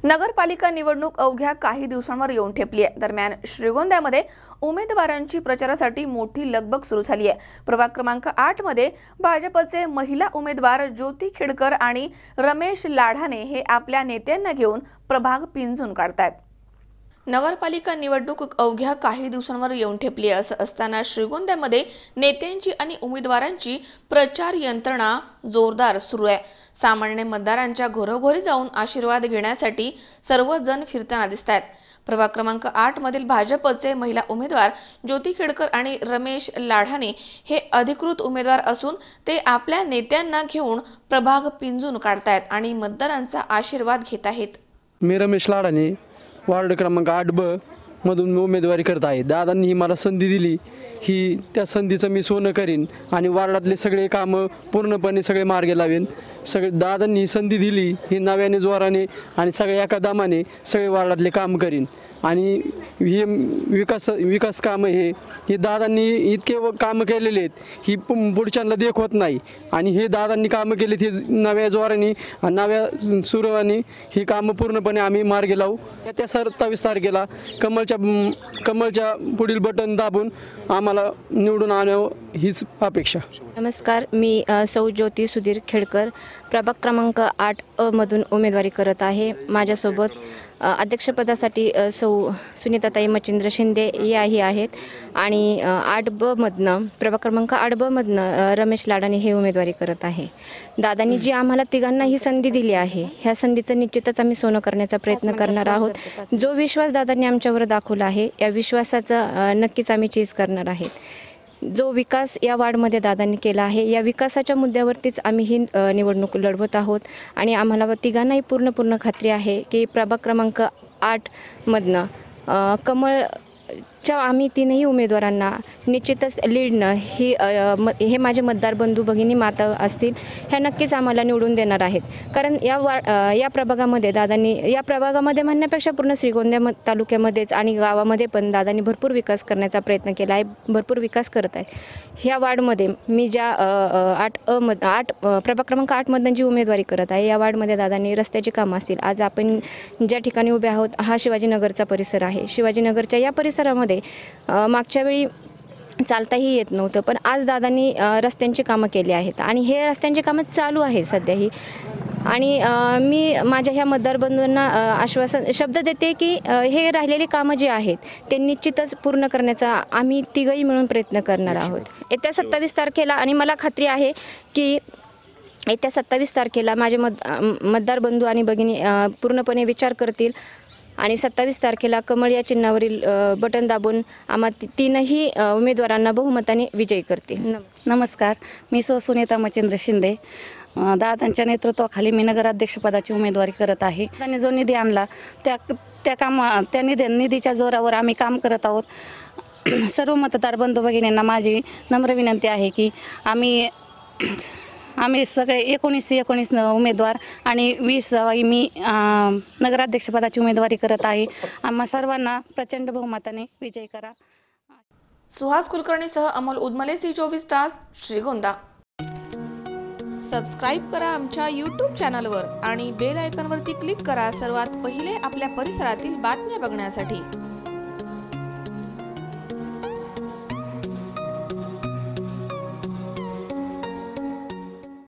नगरपालिका निवडणूक अवघ्या काही दिवसांवर येऊन ठेपली आहे। दरम्यान श्रीगोंद्यामध्ये उमेदवारांची प्रचारासाठी मोठी लगबग सुरू झाली आहे। प्रभाग क्रमांक 8 मध्ये भाजपचे महिला उमेदवार ज्योती खेडकर आणि रमेश लाढाने हे आपल्या नेत्यांना घेऊन प्रभाग पिंजून काढतायत। नगरपालिका निवडणूक अवघ्या काही दिवसांवर येऊन ठेपली असं असताना श्रीगोंद्यामध्ये नेत्यांची आणि उमेदवारांची प्रचार यंत्रणा जोरदार सुरू आहे। सामान्य मतदारांच्या घरोघरी जाऊन आशीर्वाद घेण्यासाठी सर्वजण फिरताना दिसतात। प्रभाग क्रमांक 8 मधील भाजपचे महिला उमेदवार ज्योती खेडकर आणि रमेश लाढाने हे अधिकृत उमेदवार असून ते आपल्या नेत्यांना घेऊन प्रभाग पिंजून काढतायत आणि मतदारांचा आशीर्वाद घेत आहेत। मी रमेश लाढाने वार्ड क्रमांक 8B मधून मी उमेदवारी करत आहे। दादांनी मला संधी दिली, ही त्या संधीचं मी सोनं करीन आणि वार्डातले सगळे कामं पूर्णपणे सगळे मार्गी लावेन। सगळे दादांनी ही संधी दिली, ही नव्याने जोराने आणि सगळ्या एका दमाने सगळे वार्डातले काम करीन आणि हे विकास कामं हे दादांनी इतके कामं केलेले आहेत, ही पुढच्यांना देखवत नाही आणि हे दादांनी कामं केलीत, ही नव्या जोराने नव्या सुराने ही कामं पूर्णपणे आम्ही मार्गी लावू। त्या 27 तारखेला कमळच्या पुढील बटन दाबून आम्हाला निवडून आणावं हीच अपेक्षा। नमस्कार, मी सौ ज्योती सुधीर खेडकर प्रभाग क्रमांक 8A मधून उमेदवारी करत आहे। माझ्यासोबत अध्यक्षपदासाठी सौ सुनीताताई मच्छिंद्र शिंदे याही आहेत आणि 8B मधनं प्रभाग क्रमांक 8B मधनं रमेश लाडाने हे उमेदवारी करत आहे। दादांनी जी आम्हाला तिघांना ही संधी दिली आहे, ह्या संधीचं निश्चितच आम्ही सोनं करण्याचा प्रयत्न करणार आहोत। जो विश्वास दादांनी आमच्यावर दाखवला आहे, या विश्वासाचा नक्कीच आम्ही चीज करणार आहेत। जो विकास या वार्डमध्ये दादांनी केला आहे, या विकासाच्या मुद्द्यावरतीच आम्ही ही निवडणूक लढवत आहोत आणि आम्हाला तिघांनाही पूर्ण खात्री आहे की प्रभाग क्रमांक 8 मधनं कमळच्या आम्ही तीनही उमेदवारांना निश्चितच लीडनं हे माझे मतदार बंधू भगिनी माता असतील, ह्या नक्कीच आम्हाला निवडून देणार आहेत। कारण या प्रभागामध्ये दादांनी, या प्रभागामध्ये म्हणण्यापेक्षा पूर्ण श्रीगोंद्या तालुक्यामध्येच आणि गावामध्ये पण दादांनी भरपूर विकास करण्याचा प्रयत्न केला आहे, भरपूर विकास करत आहेत। ह्या वार्डमध्ये मी ज्या 8 प्रभाग क्रमांक 8 मधून जी उमेदवारी करत आहे, या वार्डमध्ये दादांनी रस्त्याची कामं असतील। आज आपण ज्या ठिकाणी उभे आहोत हा शिवाजीनगरचा परिसर आहे। शिवाजीनगरच्या या परिसरामध्ये मागच्या वेळी चालताही येत नव्हतं, पण आज दादांनी रस्त्यांची कामं केली आहेत आणि हे रस्त्यांची कामं चालू आहे सध्याही। आणि मी माझ्या ह्या मतदार बंधूंना शब्द देते की हे राहिलेली कामं जी आहेत ते निश्चितच पूर्ण करण्याचा आम्ही तिघही मिळून प्रयत्न करणार आहोत। येत्या 27 तारखेला आणि मला खात्री आहे की येत्या 27 तारखेला माझे मतदार बंधू आणि भगिनी पूर्णपणे विचार करतील आणि 27 तारखेला कमळ या चिन्हावरील बटन दाबून आम्हा तीनही उमेदवारांना बहुमताने विजयी करतील। नमस्कार, मी सुनीता मच्छिंद्र शिंदे। दादांच्या नेतृत्वाखाली मी नगराध्यक्षपदाची उमेदवारी करत आहे। त्यांनी जो निधी आणला त्या निधीच्या जोरावर आम्ही काम करत आहोत। सर्व मतदार बंधू भगिनींना माझी नम्र विनंती आहे की आम्ही सगळे 19 उमेदवार आणि 20 मी नगराध्यक्षपदाची उमेदवारी करत आहे। आम्हा सर्वांना प्रचंड बहुमताने विजयी करा। सुहास कुलकर्णीसह अमोल उदमले, झी24 तास, श्रीगोंदा। सबस्क्राईब करा आमच्या YouTube चॅनलवर आणि बेल आयकॉनवरती क्लिक करा सर्वात पहिले आपल्या परिसरातील बातम्या बघण्यासाठी।